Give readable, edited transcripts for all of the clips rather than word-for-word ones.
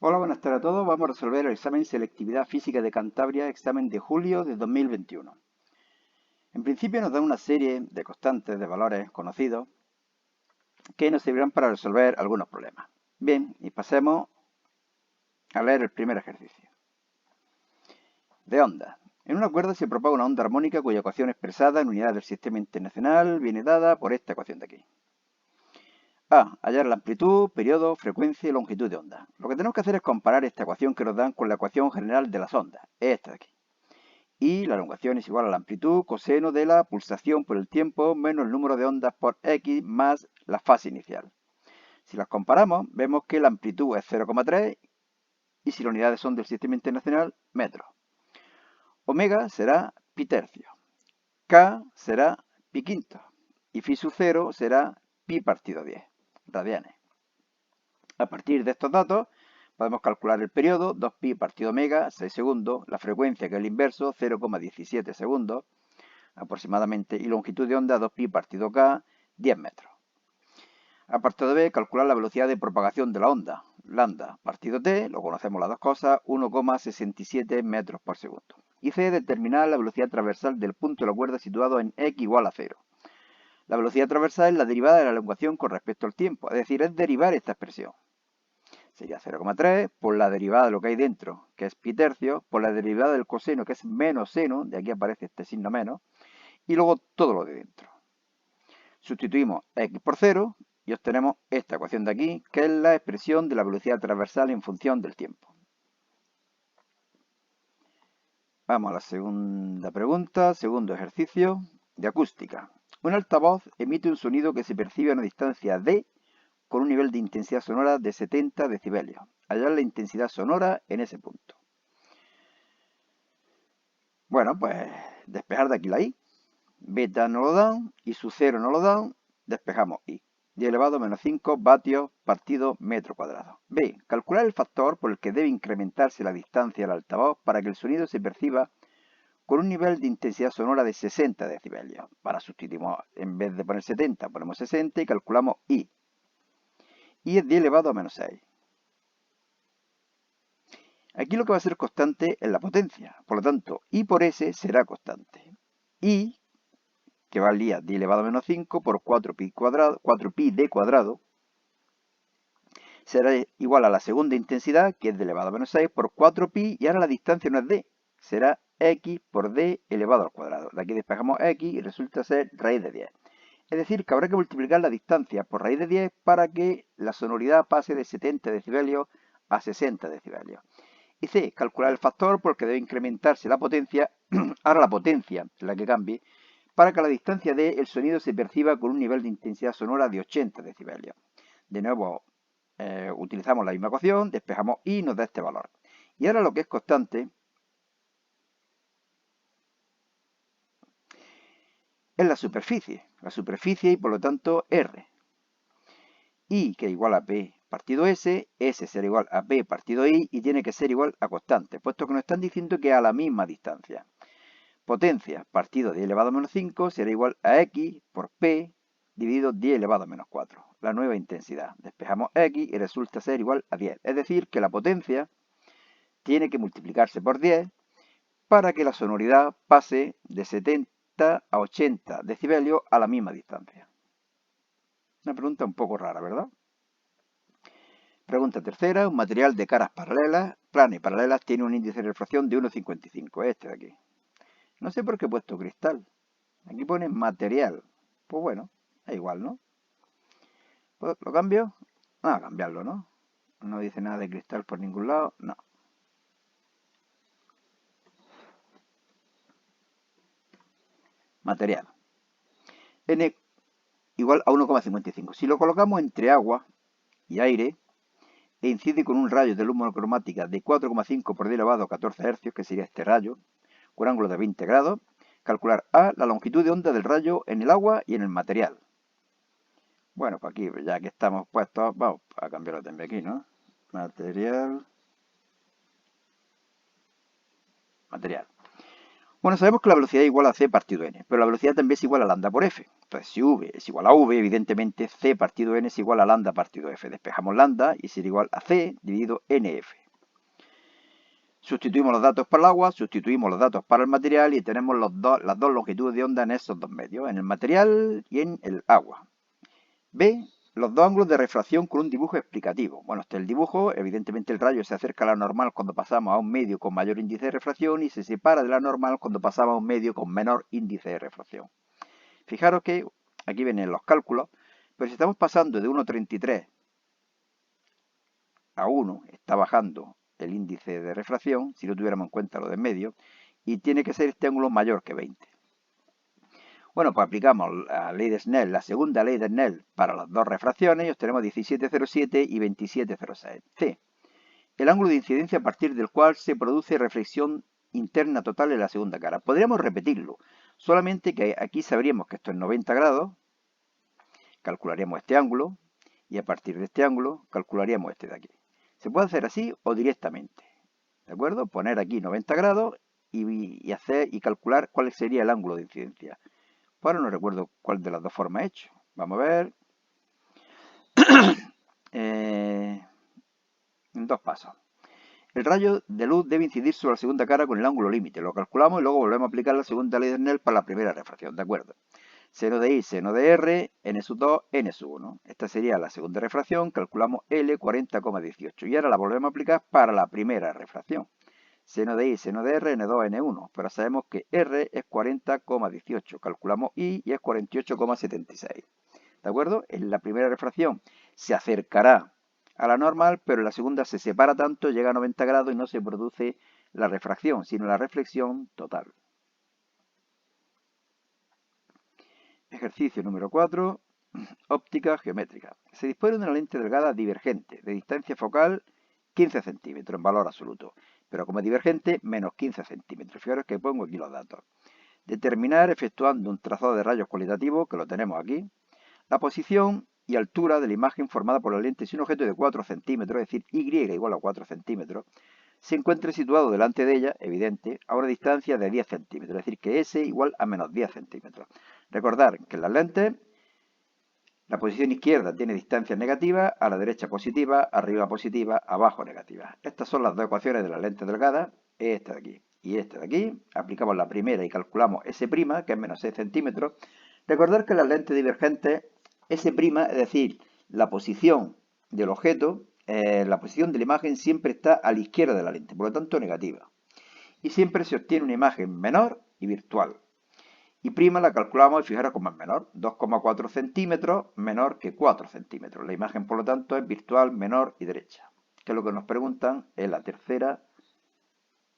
Hola, buenas tardes a todos. Vamos a resolver el examen Selectividad Física de Cantabria, examen de julio de 2021. En principio nos da una serie de constantes de valores conocidos que nos servirán para resolver algunos problemas. Bien, y pasemos a leer el primer ejercicio. De onda. En una cuerda se propaga una onda armónica cuya ecuación expresada en unidades del sistema internacional viene dada por esta ecuación de aquí. A. Hallar la amplitud, periodo, frecuencia y longitud de onda. Lo que tenemos que hacer es comparar esta ecuación que nos dan con la ecuación general de las ondas, esta de aquí. Y la elongación es igual a la amplitud coseno de la pulsación por el tiempo menos el número de ondas por x más la fase inicial. Si las comparamos, vemos que la amplitud es 0,3 y si las unidades son del sistema internacional, metros. Omega será pi tercio, K será pi quinto y phi sub 0 será pi partido 10 radianes. A partir de estos datos, podemos calcular el periodo, 2pi partido omega, 6 segundos, la frecuencia, que es el inverso, 0,17 segundos aproximadamente, y longitud de onda, 2pi partido k, 10 metros. Apartado B, calcular la velocidad de propagación de la onda, lambda partido t, lo conocemos las dos cosas, 1,67 metros por segundo. Y C, determinar la velocidad transversal del punto de la cuerda situado en x igual a 0. La velocidad transversal es la derivada de la elongación con respecto al tiempo, es decir, es derivar esta expresión. Sería 0,3 por la derivada de lo que hay dentro, que es pi tercio, por la derivada del coseno, que es menos seno, de aquí aparece este signo menos, y luego todo lo de dentro. Sustituimos x por 0 y obtenemos esta ecuación de aquí, que es la expresión de la velocidad transversal en función del tiempo. Vamos a la segunda pregunta, segundo ejercicio de acústica. Un altavoz emite un sonido que se percibe a una distancia d con un nivel de intensidad sonora de 70 decibelios. Hallar la intensidad sonora en ese punto. Bueno, pues despejar de aquí la i. Beta no lo dan y su 0 no lo dan, despejamos i. 10 elevado a menos 5 vatios partido metro cuadrado. B. Calcular el factor por el que debe incrementarse la distancia del altavoz para que el sonido se perciba con un nivel de intensidad sonora de 60 decibelios. Para sustituimos, en vez de poner 70, ponemos 60 y calculamos i. I es 10 elevado a menos 6. Aquí lo que va a ser constante es la potencia. Por lo tanto, I por S será constante. I, que valía 10 elevado a menos 5 por 4pi cuadrado, 4pi d cuadrado, será igual a la segunda intensidad, que es d elevado a menos 6, por 4pi, y ahora la distancia no es d, será x por d elevado al cuadrado. De aquí despejamos x y resulta ser raíz de 10. Es decir, que habrá que multiplicar la distancia por raíz de 10 para que la sonoridad pase de 70 decibelios a 60 decibelios. Y C, calcular el factor porque debe incrementarse la potencia, ahora la potencia es la que cambie, para que a la distancia D el sonido se perciba con un nivel de intensidad sonora de 80 decibelios. De nuevo, utilizamos la misma ecuación, despejamos I y nos da este valor. Y ahora lo que es constante es la superficie y por lo tanto R. I, que es igual a P partido S, S será igual a P partido I y tiene que ser igual a constante, puesto que nos están diciendo que a la misma distancia. Potencia partido 10 elevado a menos 5 será igual a X por P dividido 10 elevado a menos 4, la nueva intensidad. Despejamos X y resulta ser igual a 10. Es decir, que la potencia tiene que multiplicarse por 10 para que la sonoridad pase de 70 a 80 decibelios a la misma distancia. Una pregunta un poco rara, ¿verdad? Pregunta tercera. Un material de caras paralelas, planas y paralelas tiene un índice de refracción de 1,55. Este de aquí. No sé por qué he puesto cristal. Aquí pone material. Pues bueno, es igual, ¿no? ¿Lo cambio? Ah, cambiarlo, ¿no? No dice nada de cristal por ningún lado. No. Material. N igual a 1,55. Si lo colocamos entre agua y aire e incide con un rayo de luz monocromática de 4,5 por 10 elevado a 14 Hz, que sería este rayo, con ángulo de 20 grados, calcular A, la longitud de onda del rayo en el agua y en el material. Bueno, pues aquí, ya que estamos puestos, vamos a cambiarlo también aquí, ¿no? Material. Bueno, sabemos que la velocidad es igual a c partido n, pero la velocidad también es igual a lambda por f. Entonces, si v es igual a v, evidentemente c partido n es igual a lambda partido f. Despejamos lambda y será igual a c dividido nf. Sustituimos los datos para el agua, sustituimos los datos para el material y tenemos las dos longitudes de onda en esos dos medios, en el material y en el agua. B, los dos ángulos de refracción con un dibujo explicativo. Bueno, este es el dibujo, evidentemente el rayo se acerca a la normal cuando pasamos a un medio con mayor índice de refracción y se separa de la normal cuando pasamos a un medio con menor índice de refracción. Fijaros que aquí vienen los cálculos, pero si estamos pasando de 1,33 a 1, está bajando el índice de refracción, si no tuviéramos en cuenta lo de medio, y tiene que ser este ángulo mayor que 20. Bueno, pues aplicamos la ley de Snell, la segunda ley de Snell para las dos refracciones y obtenemos 17,07 y 27,06. C. El ángulo de incidencia a partir del cual se produce reflexión interna total en la segunda cara. Podríamos repetirlo, solamente que aquí sabríamos que esto es 90 grados, calcularíamos este ángulo y a partir de este ángulo calcularíamos este de aquí. Se puede hacer así o directamente, ¿de acuerdo? Poner aquí 90 grados y calcular cuál sería el ángulo de incidencia. Ahora no recuerdo cuál de las dos formas he hecho. Vamos a ver. En dos pasos. El rayo de luz debe incidir sobre la segunda cara con el ángulo límite. Lo calculamos y luego volvemos a aplicar la segunda ley de Snell para la primera refracción. ¿De acuerdo? Seno de I, seno de R, n sub 2, n sub 1. Esta sería la segunda refracción. Calculamos L 40,18. Y ahora la volvemos a aplicar para la primera refracción. Seno de I, seno de R, N2, N1. Pero sabemos que R es 40,18. Calculamos I y es 48,76. ¿De acuerdo? En la primera refracción se acercará a la normal, pero en la segunda se separa tanto, llega a 90 grados y no se produce la refracción, sino la reflexión total. Ejercicio número 4. Óptica geométrica. Se dispone de una lente delgada divergente, de distancia focal 15 centímetros en valor absoluto, pero como divergente, menos 15 centímetros. Fijaros que pongo aquí los datos. Determinar efectuando un trazado de rayos cualitativo, que lo tenemos aquí, la posición y altura de la imagen formada por la lente si un objeto de 4 centímetros, es decir, Y igual a 4 centímetros, se encuentra situado delante de ella, evidente, a una distancia de 10 centímetros, es decir, que S igual a menos 10 centímetros. Recordar que en las lentes la posición izquierda tiene distancias negativas, a la derecha positiva, arriba positiva, abajo negativa. Estas son las dos ecuaciones de la lente delgada, esta de aquí y esta de aquí. Aplicamos la primera y calculamos S', que es menos 6 centímetros. Recordar que las lentes divergentes, S', es decir, la posición del objeto, la posición de la imagen siempre está a la izquierda de la lente, por lo tanto negativa. Y siempre se obtiene una imagen menor y virtual. Y prima la calculamos y fijaros cómo es menor, 2,4 centímetros menor que 4 centímetros. La imagen, por lo tanto, es virtual, menor y derecha, que es lo que nos preguntan en la tercera,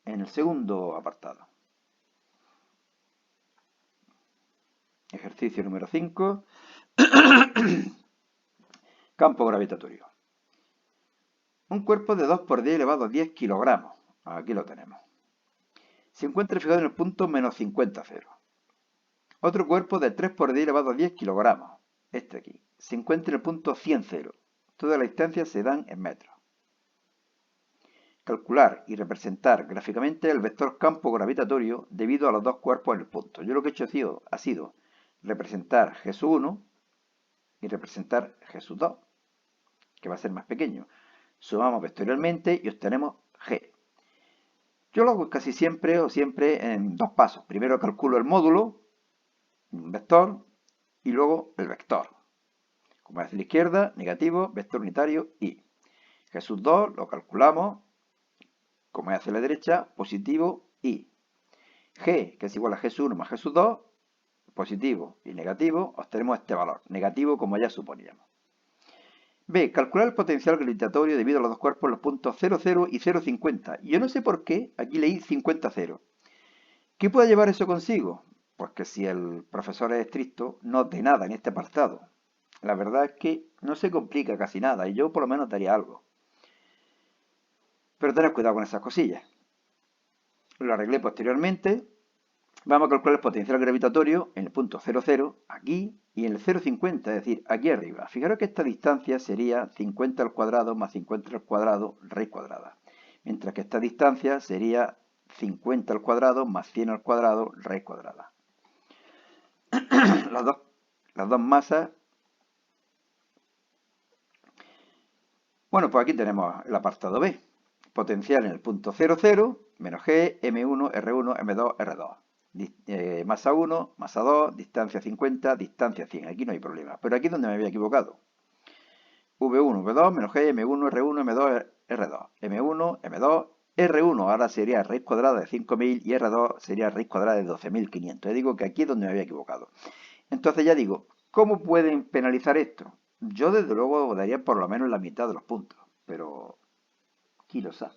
en el segundo apartado. Ejercicio número 5. Campo gravitatorio. Un cuerpo de 2 por 10 elevado a 10 kilogramos, aquí lo tenemos, se encuentra fijado en el punto menos 50, 0. Otro cuerpo de 3 por 10 elevado a 10 kilogramos, este aquí, se encuentra en el punto 100, 0. Todas las distancias se dan en metros. Calcular y representar gráficamente el vector campo gravitatorio debido a los dos cuerpos en el punto. Yo lo que he hecho ha sido representar G1 y representar G2, que va a ser más pequeño. Sumamos vectorialmente y obtenemos G. Yo lo hago casi siempre o siempre en dos pasos. Primero calculo el módulo, un vector, y luego el vector. Como es a la izquierda, negativo, vector unitario, y. G2 lo calculamos, como es hacia la derecha, positivo, y. G, que es igual a G1 más G2, positivo y negativo, obtenemos este valor, negativo como ya suponíamos. B. Calcular el potencial gravitatorio debido a los dos cuerpos en los puntos 0, 0 y 0,50. Yo no sé por qué, aquí leí 50, 0. ¿Qué puede llevar eso consigo? Pues que si el profesor es estricto, no de nada en este apartado. La verdad es que no se complica casi nada y yo por lo menos daría algo. Pero tened cuidado con esas cosillas. Lo arreglé posteriormente. Vamos a calcular el potencial gravitatorio en el punto 0, 0, aquí, y en el 0,50, es decir, aquí arriba. Fijaros que esta distancia sería 50 al cuadrado más 50 al cuadrado, raíz cuadrada. Mientras que esta distancia sería 50 al cuadrado más 100 al cuadrado raíz cuadrada. las dos masas. Bueno, pues aquí tenemos el apartado B. Potencial en el punto 0, 0, menos G, M1, R1, M2, R2. Masa 1, masa 2, distancia 50, distancia 100. Aquí no hay problema. Pero aquí es donde me había equivocado. V1, V2, menos G, M1, R1, M2, R2. M1, M2, R1 ahora sería raíz cuadrada de 5.000 y R2 sería raíz cuadrada de 12.500. Digo que aquí es donde me había equivocado. Entonces ya digo, ¿cómo pueden penalizar esto? Yo desde luego daría por lo menos la mitad de los puntos, pero ¿quién lo sabe?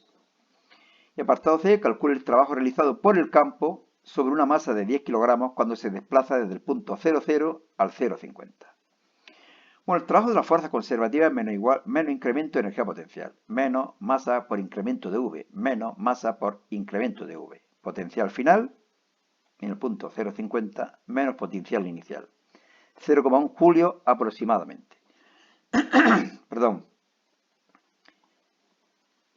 Y apartado C, calcula el trabajo realizado por el campo sobre una masa de 10 kilogramos cuando se desplaza desde el punto 00 al 0,50. Bueno, el trabajo de la fuerza conservativa es menos incremento de energía potencial, menos masa por incremento de V, menos masa por incremento de V. Potencial final en el punto 0,50 menos potencial inicial. 0,1 julio aproximadamente. Perdón.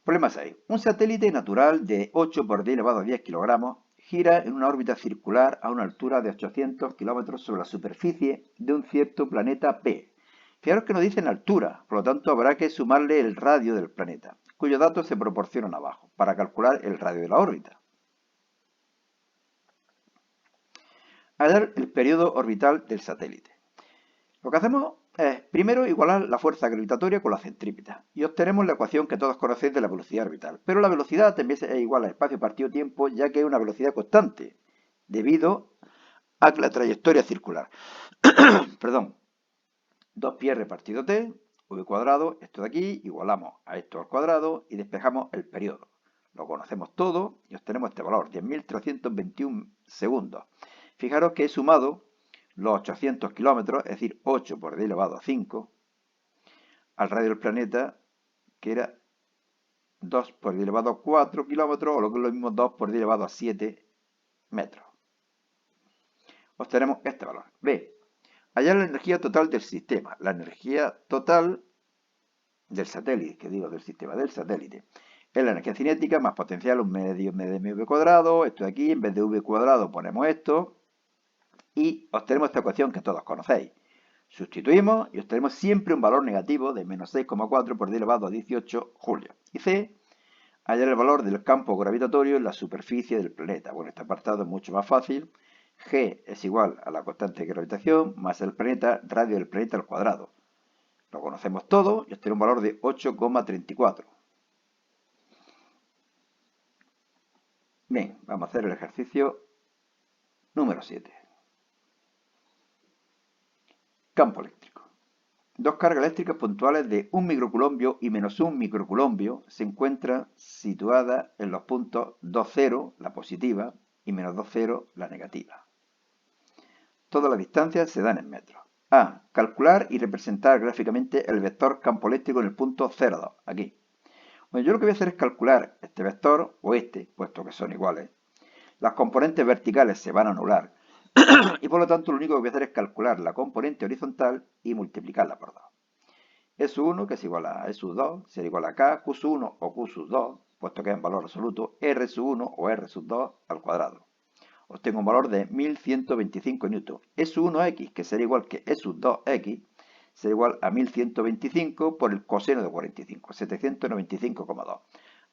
Problema 6. Un satélite natural de 8 por 10 elevado a 10 kilogramos gira en una órbita circular a una altura de 800 kilómetros sobre la superficie de un cierto planeta P. Fijaros que nos dicen altura, por lo tanto habrá que sumarle el radio del planeta, cuyos datos se proporcionan abajo, para calcular el radio de la órbita. Hallar el periodo orbital del satélite. Lo que hacemos es, primero, igualar la fuerza gravitatoria con la centrípeta y obtenemos la ecuación que todos conocéis de la velocidad orbital. Pero la velocidad también es igual al espacio partido tiempo, ya que es una velocidad constante, debido a la trayectoria circular. Perdón. 2π repartido t, v cuadrado, esto de aquí, igualamos a esto al cuadrado y despejamos el periodo. Lo conocemos todo y obtenemos este valor, 10.321 segundos. Fijaros que he sumado los 800 kilómetros, es decir, 8 por 10 elevado a 5, al radio del planeta, que era 2 por 10 elevado a 4 kilómetros, o lo que es lo mismo, 2 por 10 elevado a 7 metros. Obtenemos este valor. B. Hallar la energía total del sistema. La energía total del satélite, del sistema del satélite. Es la energía cinética más potencial, un medio de mv cuadrado. Esto de aquí, en vez de v cuadrado ponemos esto. Y obtenemos esta ecuación que todos conocéis. Sustituimos y obtenemos siempre un valor negativo de menos 6,4 por 10 elevado a 18 julio. Y C, hallar el valor del campo gravitatorio en la superficie del planeta. Bueno, este apartado es mucho más fácil. G es igual a la constante de gravitación más el planeta, radio del planeta al cuadrado. Lo conocemos todo y obtenemos un valor de 8,34. Bien, vamos a hacer el ejercicio número 7. Campo eléctrico. Dos cargas eléctricas puntuales de 1 microculombio y menos 1 microculombio se encuentran situadas en los puntos 2,0, la positiva, y menos 2,0, la negativa. Todas las distancias se dan en metros. A. Calcular y representar gráficamente el vector campo eléctrico en el punto 0,2, aquí. Bueno, yo lo que voy a hacer es calcular este vector, o este, puesto que son iguales. Las componentes verticales se van a anular. Y por lo tanto lo único que voy a hacer es calcular la componente horizontal y multiplicarla por 2. S1, que es igual a E sub 2, será igual a K, Q sub 1 o Q sub 2, puesto que es en valor absoluto, R sub 1 o R sub 2 al cuadrado. Obtengo un valor de 1125 newton. E sub 1x, que será igual que E sub 2x, será igual a 1125 por el coseno de 45, 795,2.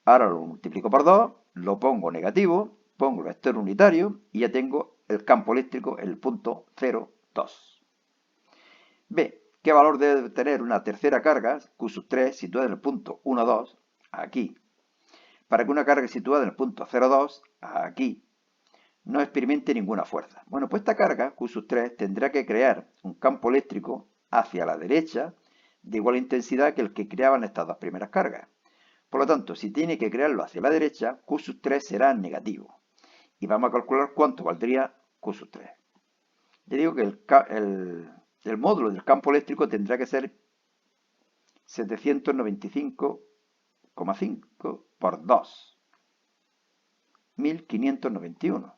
Ahora lo multiplico por 2, lo pongo negativo, pongo el vector unitario y ya tengo el campo eléctrico en el punto 0,2. B. ¿Qué valor debe tener una tercera carga, Q sub 3, situada en el punto 1,2, aquí, para que una carga situada en el punto 0,2, aquí, no experimente ninguna fuerza? Bueno, pues esta carga, Q sub 3, tendrá que crear un campo eléctrico hacia la derecha de igual intensidad que el que creaban estas dos primeras cargas. Por lo tanto, si tiene que crearlo hacia la derecha, Q sub 3 será negativo. Y vamos a calcular cuánto valdría Q sub 3. Yo digo que el módulo del campo eléctrico tendrá que ser 795,5 por 2. 1591.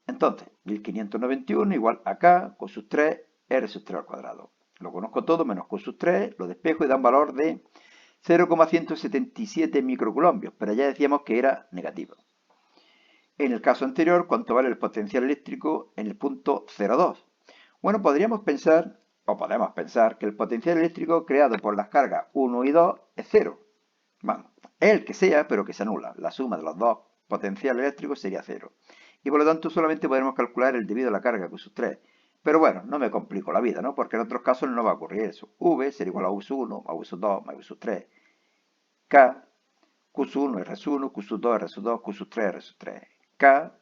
Entonces, 1591 igual a K, Q sub 3, R sub 3 al cuadrado. Lo conozco todo menos Q sub 3, lo despejo y da un valor de 0,177 microcoulombios, pero ya decíamos que era negativo. En el caso anterior, ¿cuánto vale el potencial eléctrico en el punto 0,2? Bueno, podemos pensar que el potencial eléctrico creado por las cargas 1 y 2 es 0. Bueno, es el que sea, pero que se anula. La suma de los dos potenciales eléctricos sería 0. Y por lo tanto solamente podremos calcular el debido a la carga Q sub 3. Pero bueno, no me complico la vida, ¿no? Porque en otros casos no va a ocurrir eso. V será igual a U sub 1, a U sub 2, a U sub 3. K, Q sub 1, R sub 1, Q sub 2, R sub 2, Q sub 3, R sub 3. K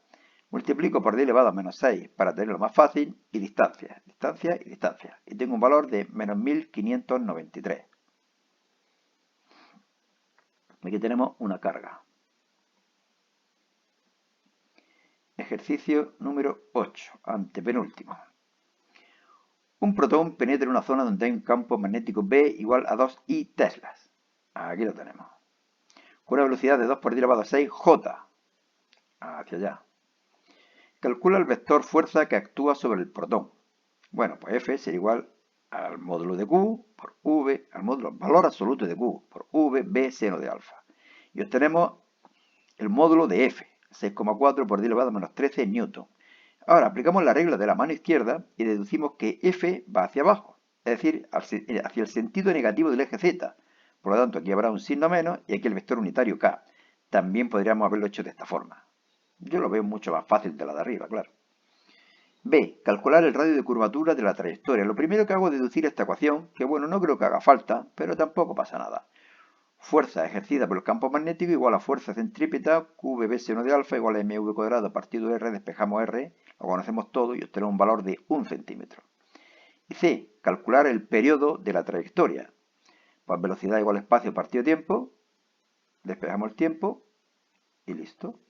multiplico por 10 elevado a menos 6 para tenerlo más fácil y distancia, distancia y distancia. Y tengo un valor de menos 1593. Aquí tenemos una carga. Ejercicio número 8, antepenúltimo. Un protón penetra en una zona donde hay un campo magnético B igual a 2I teslas. Aquí lo tenemos. Con una velocidad de 2 por 10 elevado a 6 J. Hacia allá. Calcula el vector fuerza que actúa sobre el protón. Bueno, pues F será igual al módulo de Q por V, al módulo, valor absoluto de Q por V, B seno de alfa. Y obtenemos el módulo de F, 6,4 por 10 elevado a menos 13 newton. Ahora aplicamos la regla de la mano izquierda y deducimos que F va hacia abajo, es decir, hacia el sentido negativo del eje Z. Por lo tanto, aquí habrá un signo menos y aquí el vector unitario K. También podríamos haberlo hecho de esta forma. Yo lo veo mucho más fácil de la de arriba, claro. B. Calcular el radio de curvatura de la trayectoria. Lo primero que hago es deducir esta ecuación, que bueno, no creo que haga falta, pero tampoco pasa nada. Fuerza ejercida por el campo magnético igual a fuerza centrípeta, QVB seno de alfa igual a mv cuadrado partido R, despejamos R, lo conocemos todo y obtenemos un valor de 1 centímetro. Y C. Calcular el periodo de la trayectoria. Pues velocidad igual a espacio partido tiempo, despejamos el tiempo y listo.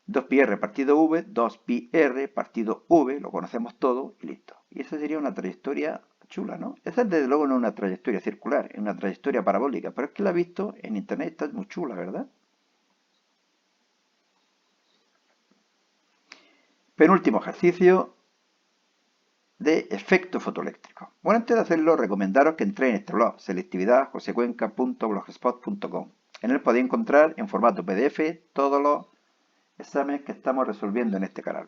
2πr partido v, 2πr partido v, lo conocemos todo y listo. Y esa sería una trayectoria chula, ¿no? Esa desde luego no es una trayectoria circular, es una trayectoria parabólica, pero es que la he visto en internet, está muy chula, ¿verdad? Penúltimo ejercicio de efecto fotoeléctrico. Bueno, antes de hacerlo, recomendaros que entréis en este blog, selectividadjosecuenca.blogspot.com. En él podéis encontrar en formato PDF todos los exámenes que estamos resolviendo en este canal.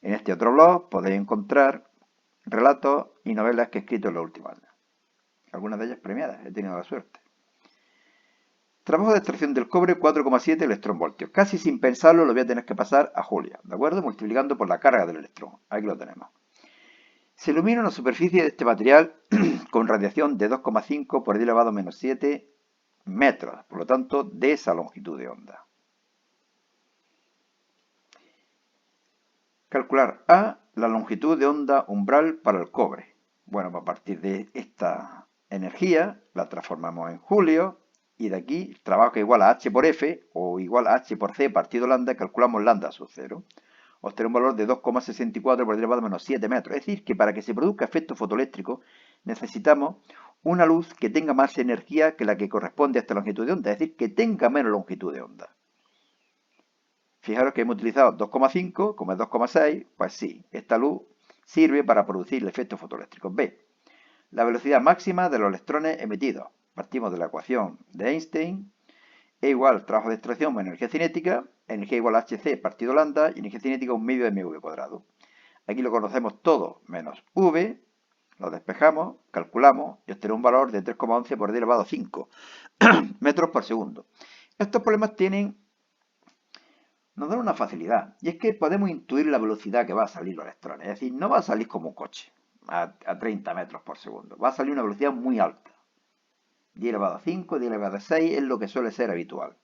En este otro blog podéis encontrar relatos y novelas que he escrito en los últimos años. Algunas de ellas premiadas, he tenido la suerte. Trabajo de extracción del cobre 4,7 electronvoltios. Casi sin pensarlo lo voy a tener que pasar a Julia, ¿de acuerdo? Multiplicando por la carga del electrón. Aquí lo tenemos. Se ilumina una superficie de este material con radiación de 2,5 por 10 elevado a menos 7 metros, por lo tanto, de esa longitud de onda. Calcular A, la longitud de onda umbral para el cobre. Bueno, pues a partir de esta energía la transformamos en julio y de aquí trabajo que igual a H por F o igual a H por C partido lambda, calculamos lambda sub 0. Obtener un valor de 2,64 por 10 elevado a menos 7 metros. Es decir, que para que se produzca efecto fotoeléctrico necesitamos una luz que tenga más energía que la que corresponde a esta longitud de onda, es decir, que tenga menos longitud de onda. Fijaros que hemos utilizado 2,5, como es 2,6, pues sí, esta luz sirve para producir el efecto fotoeléctrico. B. La velocidad máxima de los electrones emitidos. Partimos de la ecuación de Einstein. E igual trabajo de extracción más energía cinética, energía igual a hc partido lambda y energía cinética un medio de mv cuadrado. Aquí lo conocemos todo menos v, lo despejamos, calculamos y obtenemos un valor de 3,11 por 10 elevado a 5 metros por segundo. Estos problemas nos dan una facilidad y es que podemos intuir la velocidad que va a salir los electrones. Es decir, no va a salir como un coche a 30 metros por segundo, va a salir una velocidad muy alta. 10 elevado a 5, 10 elevado a 6 es lo que suele ser habitual.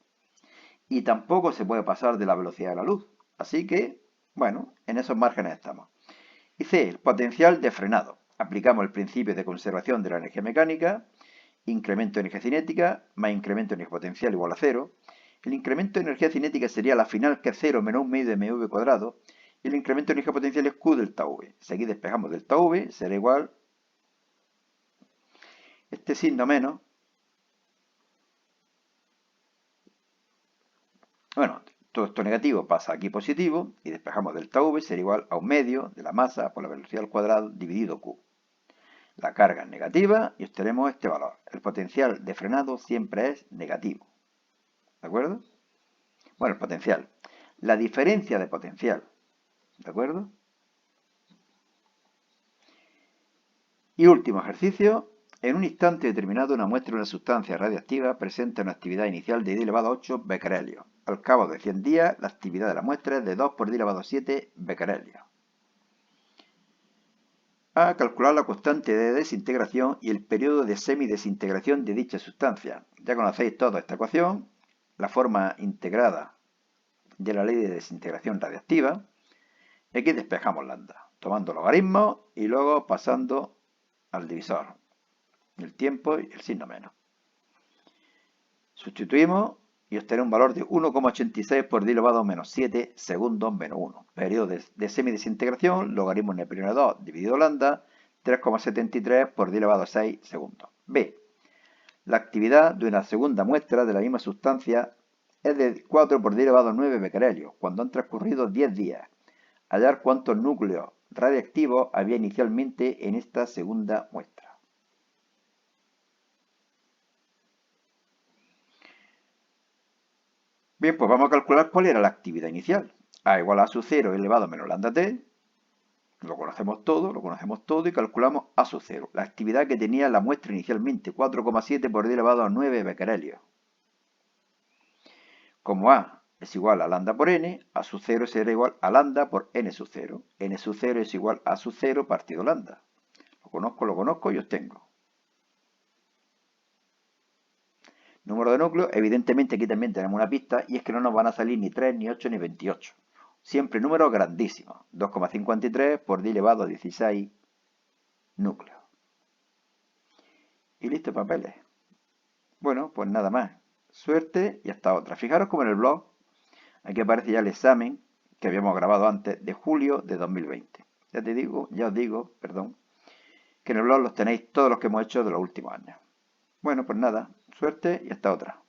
Y tampoco se puede pasar de la velocidad de la luz. Así que, bueno, en esos márgenes estamos. Y C, el potencial de frenado. Aplicamos el principio de conservación de la energía mecánica, incremento de energía cinética más incremento de energía potencial igual a 0. El incremento de energía cinética sería la final que es 0 menos un medio de mv cuadrado. Y el incremento de energía potencial es Q delta V. Si aquí despejamos delta V, será igual este signo menos. Bueno, todo esto negativo pasa aquí positivo y despejamos delta V será igual a un medio de la masa por la velocidad al cuadrado dividido Q. La carga es negativa y obtenemos este valor. El potencial de frenado siempre es negativo. ¿De acuerdo? Bueno, el potencial. La diferencia de potencial. ¿De acuerdo? Y último ejercicio. En un instante determinado, una muestra de una sustancia radiactiva presenta una actividad inicial de 10 elevado a 8 becquerelios. Al cabo de 100 días, la actividad de la muestra es de 2 por 10 elevado a 7 becquerelios. A calcular la constante de desintegración y el periodo de semidesintegración de dicha sustancia. Ya conocéis toda esta ecuación, la forma integrada de la ley de desintegración radiactiva. Aquí despejamos lambda, tomando logaritmos y luego pasando al divisor, el tiempo y el signo menos. Sustituimos y obtenemos un valor de 1,86 por 10 elevado a menos 7 segundos menos 1. Periodo de semidesintegración, logaritmo neperiano 2 dividido lambda, 3,73 por 10 elevado a 6 segundos. B. La actividad de una segunda muestra de la misma sustancia es de 4 por 10 elevado a 9 becquerelios, cuando han transcurrido 10 días. Hallar cuántos núcleos radiactivos había inicialmente en esta segunda muestra. Bien, pues vamos a calcular cuál era la actividad inicial. A igual a sub 0 elevado a menos lambda t. Lo conocemos todo y calculamos A sub 0. La actividad que tenía la muestra inicialmente, 4,7 por 10 elevado a 9 becquerelios. Como A es igual a lambda por n, A sub 0 será igual a lambda por n sub 0. N sub 0 es igual a sub 0 partido lambda. Lo conozco y obtengo. Número de núcleos, evidentemente aquí también tenemos una pista y es que no nos van a salir ni 3, ni 8, ni 28. Siempre números grandísimos. 2,53 por 10 elevado a 16 núcleos. Y listo, papeles. Bueno, pues nada más. Suerte y hasta otra. Fijaros como en el blog, aquí aparece ya el examen que habíamos grabado antes de julio de 2020. Ya os digo, que en el blog los tenéis todos los que hemos hecho de los últimos años. Bueno, pues nada, suerte y hasta otra.